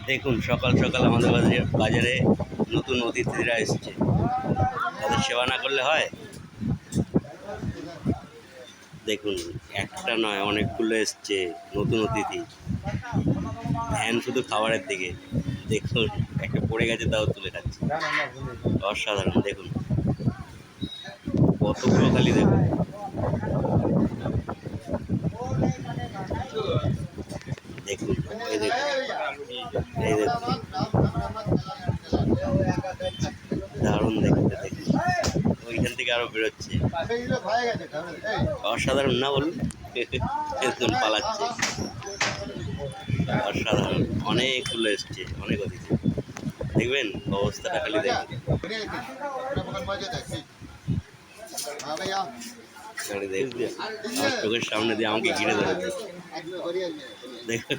দেখুন সকাল সকাল আমাদের বাজারে নতুন অতিথিরা এসছে, তাদের সেবা না করলে হয়? দেখুন একটা নয় অনেকগুলো এসছে নতুন অতিথি, ধ্যান শুধু খাবারের দিকে। দেখুন একটা পড়ে গেছে তাও তুলে খাচ্ছে, অসাধারণ। দেখুন কতগুলো খালি দেখুন, দেখুন এই দেখুন, এই দেখুন দারুণ দেখতে। দেখুন ওইখান থেকে আরো বেরোচ্ছে, অসাধারণ না বলুন? দেখুন পালাচ্ছে, অসাধারণ। অনেকগুলো এসছে, অনেক অতিথি। দেখবেন অবস্থাটা খালি দেখুন, দেখুন আমার চোখের সামনে দিয়ে আমাকে ঘিরে ধরেছে, দেখুন।